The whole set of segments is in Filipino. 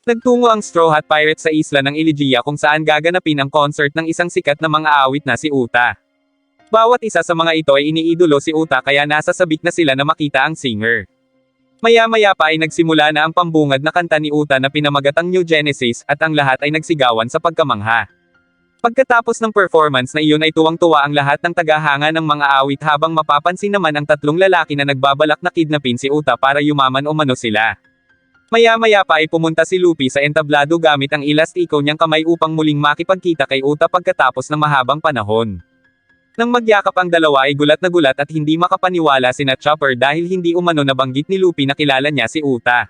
Nagtungo ang Straw Hat Pirates sa isla ng Iligia kung saan gaganapin ang concert ng isang sikat na mga awit na si Uta. Bawat isa sa mga ito ay iniidolo si Uta kaya nasa sabik na sila na makita ang singer. Maya-maya pa ay nagsimula na ang pambungad na kanta ni Uta na pinamagatang New Genesis at ang lahat ay nagsigawan sa pagkamangha. Pagkatapos ng performance na iyon ay tuwang-tuwa ang lahat ng tagahanga ng mga awit habang mapapansin naman ang tatlong lalaki na nagbabalak na kidnapin si Uta para yumaman o mano sila. Maya-maya pa ay pumunta si Luffy sa entablado gamit ang elastiko niyang kamay upang muling makipagkita kay Uta pagkatapos ng mahabang panahon. Nang magyakap ang dalawa ay gulat na gulat at hindi makapaniwala sina Chopper dahil hindi umano nabanggit ni Luffy na kilala niya si Uta.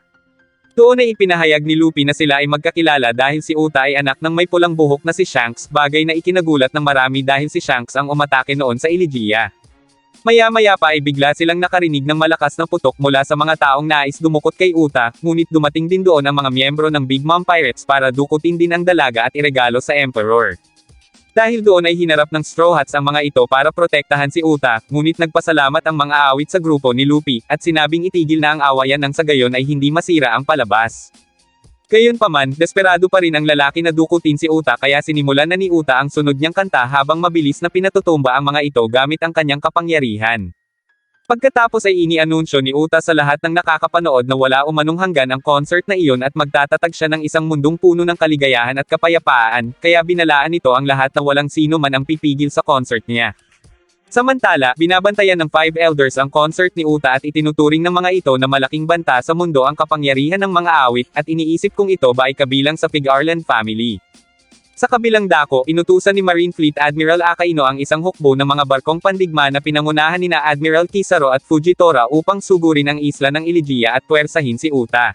Doon ay ipinahayag ni Luffy na sila ay magkakilala dahil si Uta ay anak ng may pulang buhok na si Shanks, bagay na ikinagulat ng marami dahil si Shanks ang umatake noon sa Iligia. Maya-maya pa ay bigla silang nakarinig ng malakas na putok mula sa mga taong nais dumukot kay Uta, ngunit dumating din doon ang mga miyembro ng Big Mom Pirates para dukutin din ang dalaga at iregalo sa Emperor. Dahil doon ay hinarap ng Straw Hats ang mga ito para protektahan si Uta, ngunit nagpasalamat ang mga awit sa grupo ni Luffy, at sinabing itigil na ang awayan nang sa gayon ay hindi masira ang palabas. Gayunpaman, desperado pa rin ang lalaki na dukutin si Uta kaya sinimulan na ni Uta ang sunod niyang kanta habang mabilis na pinatutumba ang mga ito gamit ang kanyang kapangyarihan. Pagkatapos ay inianunsyo ni Uta sa lahat ng nakakapanood na wala umanong hanggan ang concert na iyon at magtatatag siya ng isang mundong puno ng kaligayahan at kapayapaan, kaya binalaan nito ang lahat na walang sino man ang pipigil sa concert niya. Samantala, binabantayan ng Five Elders ang concert ni Uta at itinuturing ng mga ito na malaking banta sa mundo ang kapangyarihan ng mga awit, at iniisip kung ito ba ay kabilang sa Pig-Arland family. Sa kabilang dako, inutusan ni Marine Fleet Admiral Akaino ang isang hukbo ng mga barkong pandigma na pinangunahan nina Admiral Kizaru at Fujitora upang sugurin ang isla ng Iligia at puwersahin si Uta.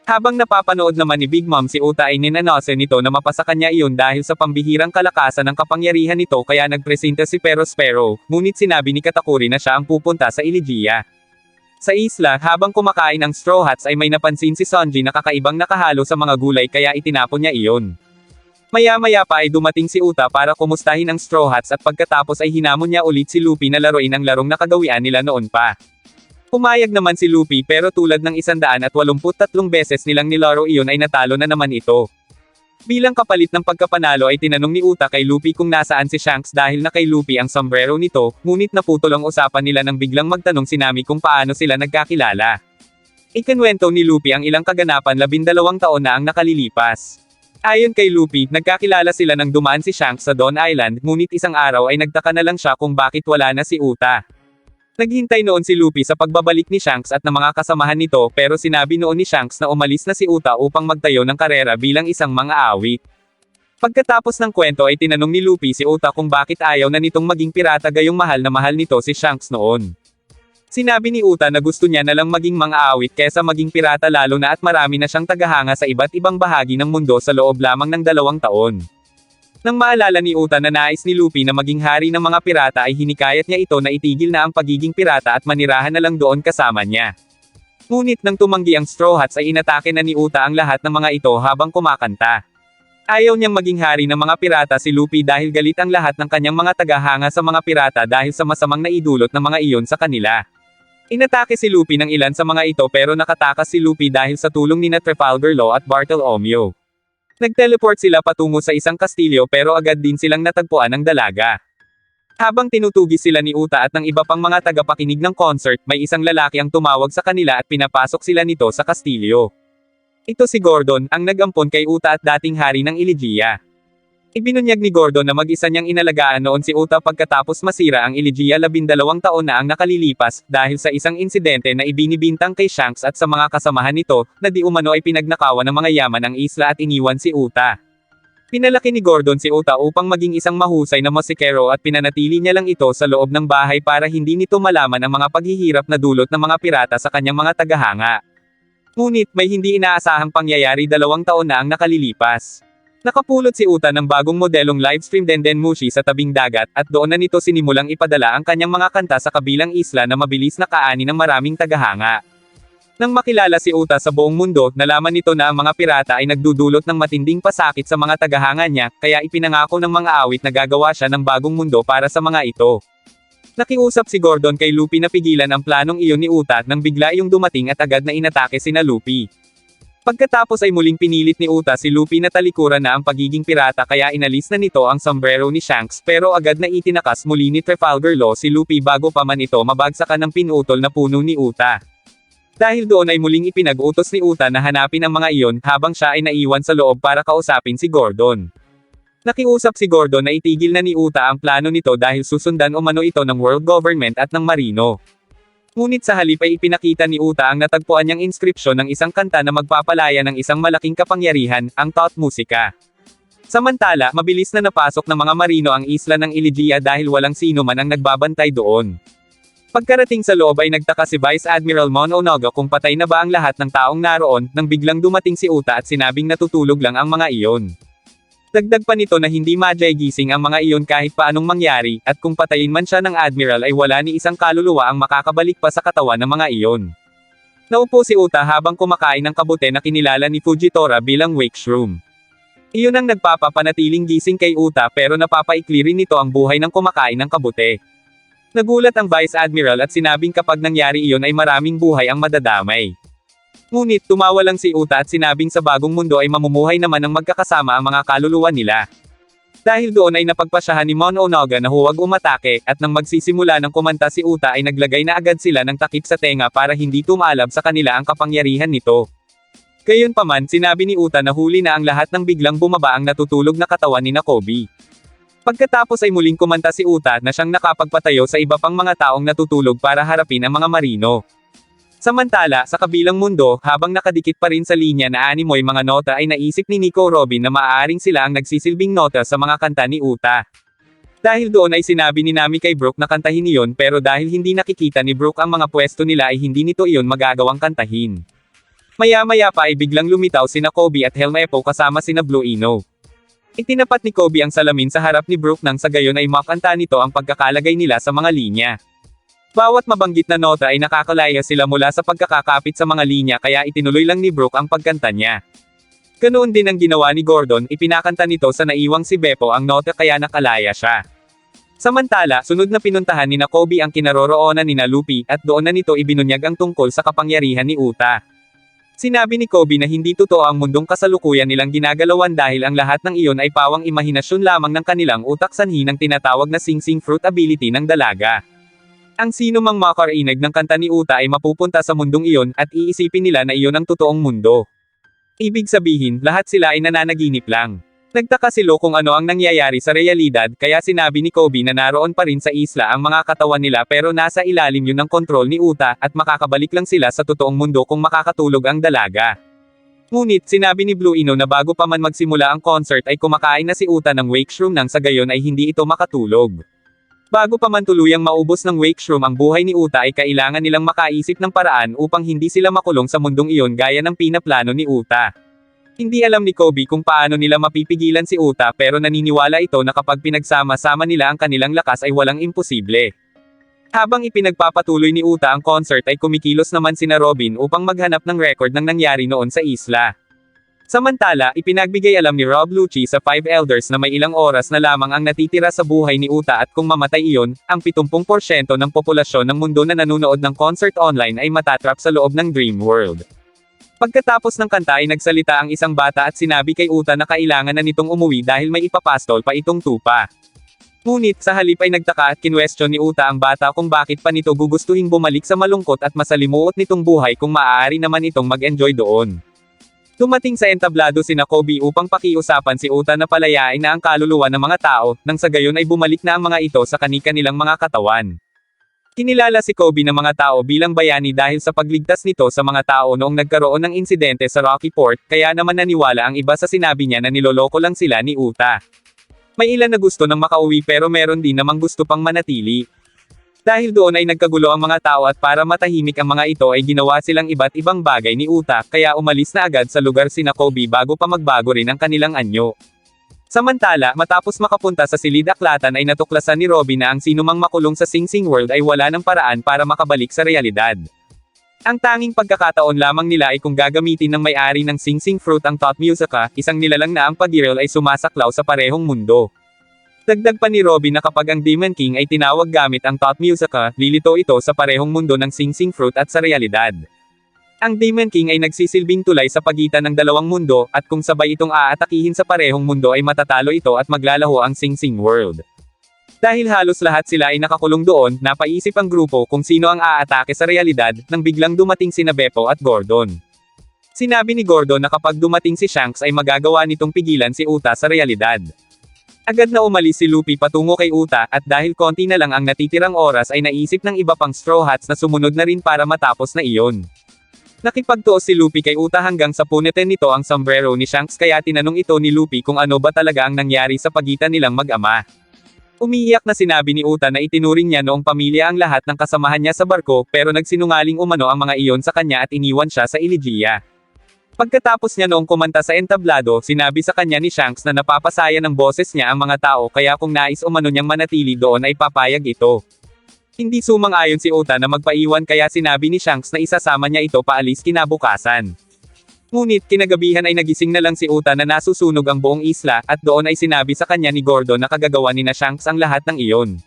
Habang napapanood naman ni Big Mom si Uta ay ninanose nito na mapasa kanya iyon dahil sa pambihirang kalakasan ng kapangyarihan nito kaya nagpresenta si Perospero, ngunit sinabi ni Katakuri na siya ang pupunta sa Iligia. Sa isla, habang kumakain ang Straw Hats ay may napansin si Sanji na kakaibang nakahalo sa mga gulay kaya itinapon niya iyon. Maya-maya pa ay dumating si Uta para kumustahin ang Straw Hats at pagkatapos ay hinamon niya ulit si Luffy na laruin ang larong nakagawian nila noon pa. Pumayag naman si Luffy pero tulad ng 183 beses nilang nilaro iyon ay natalo na naman ito. Bilang kapalit ng pagkapanalo ay tinanong ni Uta kay Luffy kung nasaan si Shanks dahil na kay Luffy ang sombrero nito, ngunit naputol ang usapan nila nang biglang magtanong si Nami kung paano sila nagkakilala. Ikinwento ni Luffy ang ilang kaganapan 12 taon na ang nakalilipas. Ayon kay Luffy, nagkakilala sila nang dumaan si Shanks sa Dawn Island, ngunit isang araw ay nagtaka na lang siya kung bakit wala na si Uta. Naghintay noon si Luffy sa pagbabalik ni Shanks at ng mga kasamahan nito pero sinabi noon ni Shanks na umalis na si Uta upang magtayo ng karera bilang isang mga awit. Pagkatapos ng kwento ay tinanong ni Luffy si Uta kung bakit ayaw na nitong maging pirata gayong mahal na mahal nito si Shanks noon. Sinabi ni Uta na gusto niya na lang maging mga awit kesa maging pirata lalo na at marami na siyang tagahanga sa iba't ibang bahagi ng mundo sa loob lamang ng 2 taon. Nang maalala ni Uta na nais ni Luffy na maging hari ng mga pirata ay hinikayat niya ito na itigil na ang pagiging pirata at manirahan na lang doon kasama niya. Ngunit nang tumanggi ang Straw Hats ay inatake na ni Uta ang lahat ng mga ito habang kumakanta. Ayaw niyang maging hari ng mga pirata si Luffy dahil galit ang lahat ng kanyang mga tagahanga sa mga pirata dahil sa masamang naidulot ng mga iyon sa kanila. Inatake si Luffy ng ilan sa mga ito pero nakatakas si Luffy dahil sa tulong nina Trafalgar Law at Bartolomeo. Nagteleport sila patungo sa isang kastilyo pero agad din silang natagpuan ng dalaga. Habang tinutugis sila ni Uta at ng iba pang mga tagapakinig ng concert, may isang lalaki ang tumawag sa kanila at pinapasok sila nito sa kastilyo. Ito si Gordon, ang nag-ampon kay Uta at dating hari ng Iligia. Ibinunyag ni Gordon na mag-isa niyang inalagaan noon si Uta pagkatapos masira ang Iligia 12 taon na ang nakalilipas, dahil sa isang insidente na ibinibintang kay Shanks at sa mga kasamahan nito, na di umano ay pinagnakawan ng mga yaman ang isla at iniwan si Uta. Pinalaki ni Gordon si Uta upang maging isang mahusay na musikero at pinanatili niya lang ito sa loob ng bahay para hindi nito malaman ang mga paghihirap na dulot ng mga pirata sa kanyang mga tagahanga. Ngunit may hindi inaasahang pangyayari 2 taon na ang nakalilipas. Nakapulot si Uta ng bagong modelong livestream Dendenmushi sa tabing dagat at doon na nito sinimulang ipadala ang kanyang mga kanta sa kabilang isla na mabilis na kaani ng maraming tagahanga. Nang makilala si Uta sa buong mundo, nalaman nito na ang mga pirata ay nagdudulot ng matinding pasakit sa mga tagahanga niya, kaya ipinangako ng mga awit na gagawa siya ng bagong mundo para sa mga ito. Nakiusap si Gordon kay Luffy na pigilan ang planong iyon ni Uta nang bigla iyong dumating at agad na inatake sina Luffy. Pagkatapos ay muling pinilit ni Uta si Luffy na talikuran na ang pagiging pirata kaya inalis na nito ang sombrero ni Shanks pero agad na itinakas muli ni Trafalgar Law si Luffy bago pa man ito mabagsakan ng pinutol na puno ni Uta. Dahil doon ay muling ipinag-utos ni Uta na hanapin ang mga iyon habang siya ay naiwan sa loob para kausapin si Gordon. Nakiusap si Gordon na itigil na ni Uta ang plano nito dahil susundan umano ito ng world government at ng marino. Ngunit sa halip ay ipinakita ni Uta ang natagpuan niyang inskripsyon ng isang kanta na magpapalaya ng isang malaking kapangyarihan, ang Thought Musica. Samantala, mabilis na napasok ng mga marino ang isla ng Elygia dahil walang sino man ang nagbabantay doon. Pagkarating sa loob ay nagtaka si Vice Admiral Mononoke kung patay na ba ang lahat ng taong naroon, nang biglang dumating si Uta at sinabing natutulog lang ang mga iyon. Dagdag pa nito na hindi madyagising ang mga iyon kahit paanong mangyari, at kung patayin man siya ng Admiral ay wala ni isang kaluluwa ang makakabalik pa sa katawan ng mga iyon. Naupo si Uta habang kumakain ng kabute na kinilala ni Fujitora bilang wake shroom. Iyon ang nagpapapanatiling gising kay Uta pero napapaikli rin nito ang buhay ng kumakain ng kabute. Nagulat ang Vice Admiral at sinabing kapag nangyari iyon ay maraming buhay ang madadamay. Ngunit tumawa lang si Uta at sinabing sa bagong mundo ay mamumuhay naman ng magkakasama ang mga kaluluwa nila. Dahil doon ay napagpasyahan ni Mononoke na huwag umatake, at nang magsisimula ng kumanta si Uta ay naglagay na agad sila ng takip sa tenga para hindi tumalab sa kanila ang kapangyarihan nito. Gayunpaman, sinabi ni Uta na huli na ang lahat ng biglang bumaba ang natutulog na katawan ni Kobe. Pagkatapos ay muling kumanta si Uta na siyang nakapagpatayo sa iba pang mga taong natutulog para harapin ang mga marino. Samantala, sa kabilang mundo, habang nakadikit pa rin sa linya na animoy mga nota ay naisip ni Nico Robin na maaaring sila ang nagsisilbing nota sa mga kanta ni Uta. Dahil doon ay sinabi ni Nami kay Brook na kantahin iyon pero dahil hindi nakikita ni Brook ang mga pwesto nila ay hindi nito iyon magagawang kantahin. Maya-maya pa ay biglang lumitaw sina Kobe at Helmepo kasama sina Blue Ino. Itinapat ni Kobe ang salamin sa harap ni Brook nang sa gayon ay makanta nito ang pagkakalagay nila sa mga linya. Bawat mabanggit na nota ay nakakalaya sila mula sa pagkakakapit sa mga linya kaya itinuloy lang ni Brook ang pagkanta niya. Ganoon din ang ginawa ni Gordon, ipinakanta nito sa naiwang si Beppo ang nota kaya nakalaya siya. Samantala, sunod na pinuntahan ni Kobe ang kinaroroonan ni Luffy at doon na nito ibinunyag ang tungkol sa kapangyarihan ni Uta. Sinabi ni Kobe na hindi totoo ang mundong kasalukuyan nilang ginagalawan dahil ang lahat ng iyon ay pawang imahinasyon lamang ng kanilang utak sanhi ng tinatawag na sing-sing fruit ability ng dalaga. Ang sino mang makarinig ng kanta ni Uta ay mapupunta sa mundong iyon at iisipin nila na iyon ang totoong mundo. Ibig sabihin, lahat sila ay nananaginip lang. Nagtaka si Lo kung ano ang nangyayari sa realidad kaya sinabi ni Kobe na naroon pa rin sa isla ang mga katawan nila pero nasa ilalim yun ng kontrol ni Uta at makakabalik lang sila sa totoong mundo kung makakatulog ang dalaga. Ngunit sinabi ni Blue Ino na bago pa man magsimula ang concert ay kumakain na si Uta ng wake shroom nang sa gayon ay hindi ito makatulog. Bago pa man tuluyang maubos ng wake shroom ang buhay ni Uta ay kailangan nilang makaisip ng paraan upang hindi sila makulong sa mundong iyon gaya ng pinaplano ni Uta. Hindi alam ni Kobe kung paano nila mapipigilan si Uta pero naniniwala ito na kapag pinagsama-sama nila ang kanilang lakas ay walang imposible. Habang ipinagpapatuloy ni Uta ang concert ay kumikilos naman sina Robin upang maghanap ng record ng nangyari noon sa isla. Samantala, ipinagbigay alam ni Rob Lucci sa 5 Elders na may ilang oras na lamang ang natitira sa buhay ni Uta at kung mamatay iyon, ang 70% ng populasyon ng mundo na nanonood ng concert online ay matatrap sa loob ng Dream World. Pagkatapos ng kanta ay nagsalita ang isang bata at sinabi kay Uta na kailangan na nitong umuwi dahil may ipapastol pa itong tupa. Ngunit sa halip ay nagtaka at kinwestiyon ni Uta ang bata kung bakit pa nito gugustuhin bumalik sa malungkot at masalimuot nitong buhay kung maaari naman itong mag-enjoy doon. Dumating sa entablado sina Kobe upang pakiusapan si Uta na palayain na ang kaluluwa ng mga tao, nang sa gayon ay bumalik na ang mga ito sa kani-kanilang mga katawan. Kinilala si Kobe ng mga tao bilang bayani dahil sa pagligtas nito sa mga tao noong nagkaroon ng insidente sa Rocky Port, kaya naman naniwala ang iba sa sinabi niya na niloloko lang sila ni Uta. May ilan na gusto nang makauwi pero meron din namang gusto pang manatili. Dahil doon ay nagkagulo ang mga tao at para matahimik ang mga ito ay ginawa silang iba't ibang bagay ni Uta, kaya umalis na agad sa lugar sina Kobe bago pa magbago rin ang kanilang anyo. Samantala, matapos makapunta sa silid-aklatan ay natuklasan ni Robin na ang sinumang makulong sa Sing Sing World ay wala ng paraan para makabalik sa realidad. Ang tanging pagkakataon lamang nila ay kung gagamitin ng may-ari ng Sing Sing Fruit ang Thought Musica, isang nilalang na ang pag-iral ay sumasaklaw sa parehong mundo. Dagdag pa ni Robin na kapag ang Demon King ay tinawag gamit ang Thought Musica, lilito ito sa parehong mundo ng Sing Sing Fruit at sa realidad. Ang Demon King ay nagsisilbing tulay sa pagitan ng dalawang mundo, at kung sabay itong aatakihin sa parehong mundo ay matatalo ito at maglalaho ang Sing Sing World. Dahil halos lahat sila ay nakakulong doon, napaisip ang grupo kung sino ang aatake sa realidad, nang biglang dumating sina Beppo at Gordon. Sinabi ni Gordon na kapag dumating si Shanks ay magagawa nitong pigilan si Uta sa realidad. Agad na umalis si Luffy patungo kay Uta, at dahil konti na lang ang natitirang oras ay naisip ng iba pang Straw Hats na sumunod na rin para matapos na iyon. Nakipagtuos si Luffy kay Uta hanggang sa punetin nito ang sombrero ni Shanks kaya tinanong ito ni Luffy kung ano ba talaga ang nangyari sa pagitan nilang mag-ama. Umiiyak na sinabi ni Uta na itinuring niya noong pamilya ang lahat ng kasamahan niya sa barko pero nagsinungaling umano ang mga iyon sa kanya at iniwan siya sa Iligia. Pagkatapos niya noong kumanta sa entablado, sinabi sa kanya ni Shanks na napapasaya ng boses niya ang mga tao kaya kung nais umano niyang manatili doon ay papayag ito. Hindi sumang-ayon si Uta na magpaiwan kaya sinabi ni Shanks na isasama niya ito paalis kinabukasan. Ngunit kinagabihan ay nagising na lang si Uta na nasusunog ang buong isla, at doon ay sinabi sa kanya ni Gordon na kagagawa ni na Shanks ang lahat ng iyon.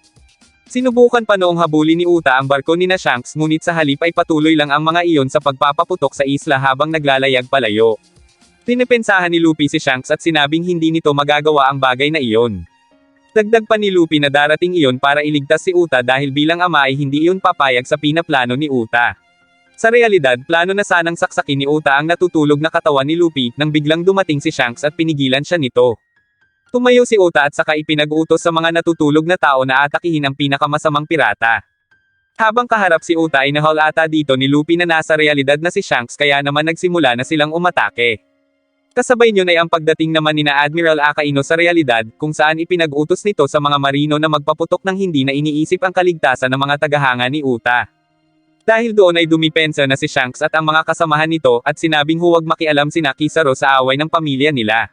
Sinubukan pa noong habulin ni Uta ang barko ni na Shanks ngunit sa halip ay patuloy lang ang mga iyon sa pagpapaputok sa isla habang naglalayag palayo. Pinipensahan ni Luffy si Shanks at sinabing hindi nito magagawa ang bagay na iyon. Dagdag pa ni Luffy na darating iyon para iligtas si Uta dahil bilang ama ay hindi iyon papayag sa pinaplano ni Uta. Sa realidad, plano na sanang saksakin ni Uta ang natutulog na katawan ni Luffy, nang biglang dumating si Shanks at pinigilan siya nito. Tumayo si Uta at saka ipinag-utos sa mga natutulog na tao na atakihin ang pinakamasamang pirata. Habang kaharap si Uta ay nahol ata dito ni Luffy na nasa realidad na si Shanks kaya naman nagsimula na silang umatake. Kasabay niyon ay ang pagdating naman ni na Admiral Akaino sa realidad, kung saan ipinag-utos nito sa mga marino na magpaputok ng hindi na iniisip ang kaligtasan ng mga tagahanga ni Uta. Dahil doon ay dumipensa na si Shanks at ang mga kasamahan nito, at sinabing huwag makialam sina Kizaru sa away ng pamilya nila.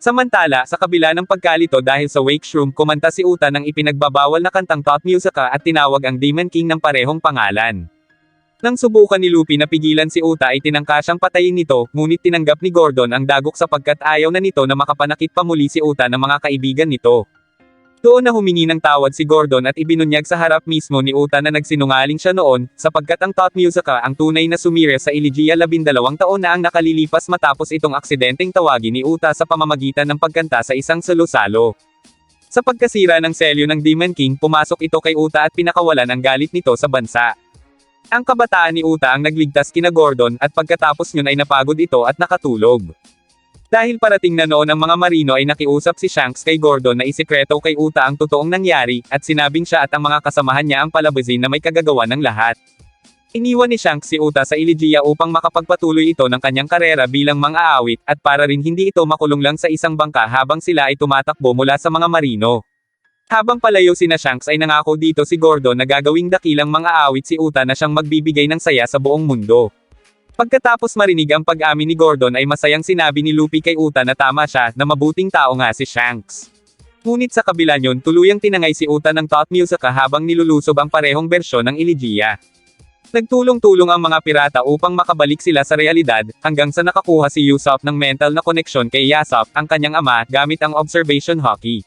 Samantala, sa kabila ng pagkalito dahil sa Wake Shroom, kumanta si Uta ng ipinagbabawal na kantang Thought Musica at tinawag ang Demon King ng parehong pangalan. Nang subukan ni Luffy na pigilan si Uta ay tinangka siyang patayin nito, ngunit tinanggap ni Gordon ang dagok sapagkat ayaw na nito na makapanakit pa muli si Uta ng mga kaibigan nito. Doon na humingi ng tawad si Gordon at ibinunyag sa harap mismo ni Uta na nagsinungaling siya noon, sapagkat ang Thought Musica ang tunay na sumire sa Iligia 12 taon na ang nakalilipas matapos itong aksidenteng tawagin ni Uta sa pamamagitan ng pagkanta sa isang salo-salo. Sa pagkasira ng selyo ng Demon King, pumasok ito kay Uta at pinakawalan ang galit nito sa bansa. Ang kabataan ni Uta ang nagligtas kina Gordon at pagkatapos yun ay napagod ito at nakatulog. Dahil parating na noon ang mga marino ay nakiusap si Shanks kay Gordon na isikreto kay Uta ang totoong nangyari, at sinabing siya at ang mga kasamahan niya ang palabazin na may kagagawa ng lahat. Iniwan ni Shanks si Uta sa Iligia upang makapagpatuloy ito ng kanyang karera bilang mang-aawit, at para rin hindi ito makulong lang sa isang bangka habang sila ay tumatakbo mula sa mga marino. Habang palayo sina Shanks ay nangako dito si Gordon na gagawing dakilang mang-aawit si Uta na siyang magbibigay ng saya sa buong mundo. Pagkatapos marinig ang pag-amin ni Gordon ay masayang sinabi ni Luffy kay Uta na tama siya, na mabuting tao nga si Shanks. Ngunit sa kabila niyon tuluyang tinangay si Uta ng Thought Musica habang nilulusob ang parehong bersyon ng Iligia. Nagtulong-tulong ang mga pirata upang makabalik sila sa realidad, hanggang sa nakakuha si Usopp ng mental na koneksyon kay Yasopp, ang kanyang ama, gamit ang observation hockey.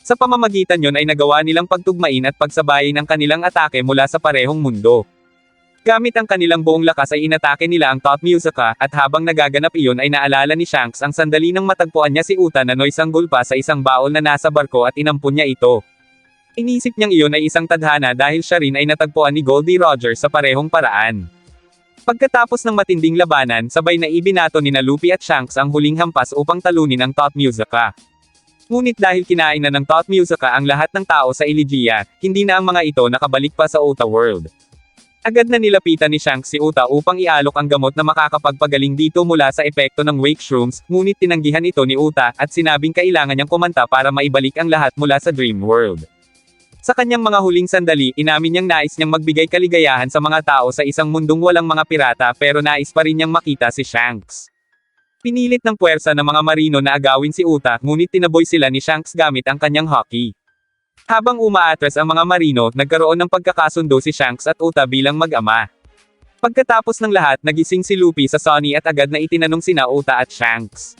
Sa pamamagitan yon ay nagawa nilang pagtugmain at pagsabayin ang kanilang atake mula sa parehong mundo. Gamit ang kanilang buong lakas ay inatake nila ang Thought Musica, at habang nagaganap iyon ay naalala ni Shanks ang sandali nang matagpuan niya si Uta na sanggol pa sa isang baol na nasa barko at inampun niya ito. Inisip niyang iyon ay isang tadhana dahil siya rin ay natagpuan ni Goldie Roger sa parehong paraan. Pagkatapos ng matinding labanan, sabay na ibinato ni na Luffy at Shanks ang huling hampas upang talunin ang Thought Musica. Ngunit dahil kinain na ng Thought Musica ang lahat ng tao sa Iligia, hindi na ang mga ito nakabalik pa sa Uta World. Agad na nilapitan ni Shanks si Uta upang ialok ang gamot na makakapagpagaling dito mula sa epekto ng Wake Shrooms, ngunit tinanggihan ito ni Uta at sinabing kailangan niyang kumanta para maibalik ang lahat mula sa Dream World. Sa kanyang mga huling sandali, inamin niyang nais niyang magbigay kaligayahan sa mga tao sa isang mundong walang mga pirata pero nais pa rin niyang makita si Shanks. Pinilit ng puwersa ng mga marino na agawin si Uta, ngunit tinaboy sila ni Shanks gamit ang kanyang hockey. Habang umaatras ang mga marino, nagkaroon ng pagkakasundo si Shanks at Uta bilang mag-ama. Pagkatapos ng lahat, nagising si Luffy sa Sunny at agad na itinanong sina Uta at Shanks.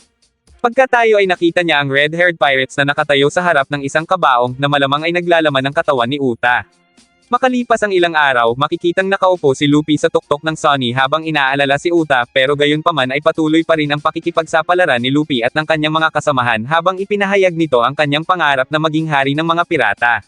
Pagkatayo ay nakita niya ang red-haired pirates na nakatayo sa harap ng isang kabaong na malamang ay naglalaman ng katawan ni Uta. Makalipas ang ilang araw, makikitang nakaupo si Luffy sa tuktok ng Sunny habang inaalala si Uta, pero gayunpaman ay patuloy pa rin ang pakikipagsapalaran ni Luffy at ng kanyang mga kasamahan habang ipinahayag nito ang kanyang pangarap na maging hari ng mga pirata.